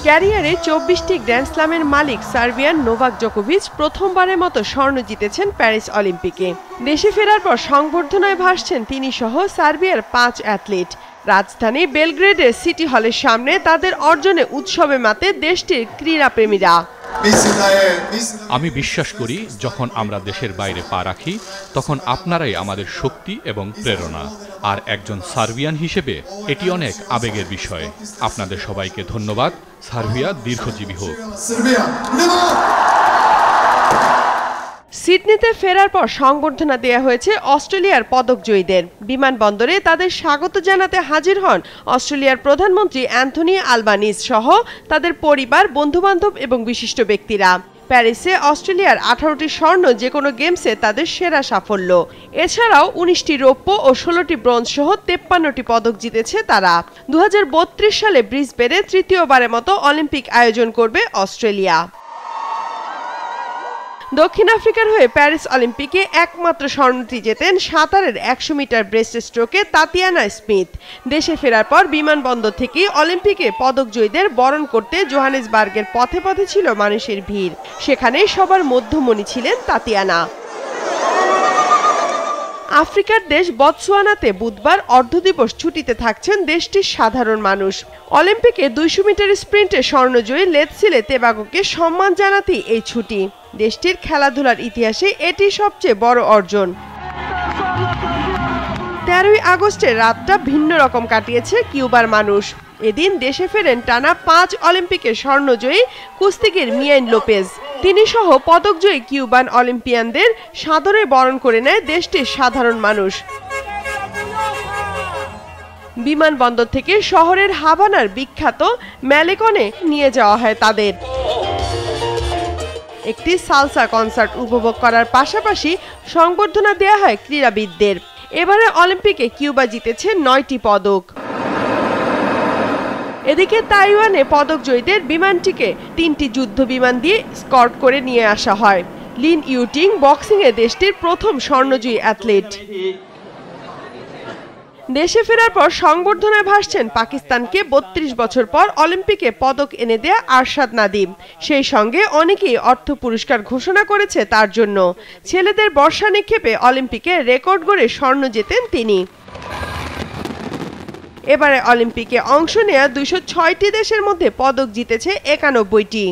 ক্যারিয়ারে 24টি গ্র্যান্ড স্ল্যামের মালিক Serbian Novak জোকোভিচ প্রথমবারের মতো স্বর্ণ জিতেছেন প্যারিস অলিম্পিকে। দেশে ফেরার পর সংবর্ধনায় ভাসছেন তিনি সহ সার্বিয়ার 5 অ্যাথলিট। রাজধানী বেলগ্রেডের সিটি হলের সামনে তাদের অর্জনে উৎসবে মাতে দেশটির ক্রীড়াপ্রেমীরা। আমি বিশ্বাস করি যখন আমরা দেশের বাইরে পা রাখি তখন আপনারাই আমাদের শক্তি এবং প্রেরণা। আর একজন সার্বিয়ান হিসেবে এটি অনেক আবেগের বিষয়। আপনাদের সবাইকে ধন্যবাদ। সার্বিয়া দীর্ঘজীবী হোক। সিডনিতে ফেরার পর সংবর্ধনা দেয়া হয়েছে অস্ট্রেলিয়ার পদকজয়ীদের। বিমানবন্দরে তাদের স্বাগত জানাতে হাজির হন অস্ট্রেলিয়ার প্রধানমন্ত্রী অ্যান্থনি আলবানিজ সহ তাদের পরিবার, বন্ধুবান্ধব এবং বিশিষ্ট ব্যক্তিরা। প্যারিসে অস্ট্রেলিয়ার 18টি স্বর্ণ যে কোনো গেমসে তাদের সেরা সাফল্য। এছাড়াও 19টি রৌপ্য ও 16টি ব্রোঞ্জ সহ 53টি পদক জিতেছে তারা। 2032 সালে ব্রিসবেনে তৃতীয়বারের মতো অলিম্পিক আয়োজন করবে অস্ট্রেলিয়া। দক্ষিণ আফ্রিকার হয়ে প্যারিস অলিম্পিকে একমাত্র স্বর্ণটি জেতেন সাঁতারের 100 মিটার ব্রেস্ট স্ট্রোকে তাতিয়ানা স্মিথ। দেশে ফেরার পর বিমানবন্দর থেকেই অলিম্পিকে পদকজয়ীদের বরণ করতে জোহানেসবার্গের পথে পথে ছিল মানুষের ভিড়। সেখানে সবার মধ্যমণি ছিলেন তাতিয়ানা। আফ্রিকার দেশ বতসোয়ানাতে বুধবার অর্ধদিবস ছুটিতে থাকছেন দেশটির সাধারণ মানুষ। অলিম্পিকে 200 মিটার স্প্রিন্টে স্বর্ণজয়ী লেতসিলে তেবাগোকে সম্মান জানাতেই এই ছুটি। দেশটির খেলাধুলার ইতিহাসে এটি সবচেয়ে বড় অর্জন। 13ই আগস্টের রাতটা ভিন্ন রকম কাটিয়েছে কিউবার মানুষ। এদিন দেশে ফেরেন টানা 5 অলিম্পিকে স্বর্ণজয়ী কুস্তিগির মিয়াইন লোপেজ। তিনি সহ পদকজয়ী কিউবান অলিম্পিয়ানদের সাদরে বরণ করে নেয় দেশটির সাধারণ মানুষ। বিমানবন্দর থেকে শহরের হাভানার বিখ্যাত ম্যালেকনে নিয়ে যাওয়া হয় তাদের। একটি সালসা কনসার্ট উপভোগ করার পাশাপাশি সংবর্ধনা দেওয়া হয় ক্রীড়াবিদদের। এবারে অলিম্পিকে কিউবা জিতেছে 9টি পদক। এদিকে তাইওয়ানে পদকজয়ীদের বিমানটিকে 3টি যুদ্ধ বিমান দিয়ে স্কর্ট করে নিয়ে আসা হয়। লিন ইউটিং বক্সিংয়ে দেশটির প্রথম স্বর্ণজয়ী অ্যাথলিট। দেশে ফেরার পর সংবর্ধনায় ভাসছেন পাকিস্তানকে 32 বছর পর অলিম্পিকে পদক এনে দেয়া আরশাদ নাদিম। সেই সঙ্গে অনেকেই অর্থ পুরস্কার ঘোষণা করেছে তার জন্য। ছেলেদের বর্ষা নিক্ষেপে অলিম্পিকে রেকর্ড গড়ে স্বর্ণ জেতেন তিনি। এবারে অলিম্পিকে অংশ নেয়া 206টি দেশের মধ্যে পদক জিতেছে 91টি।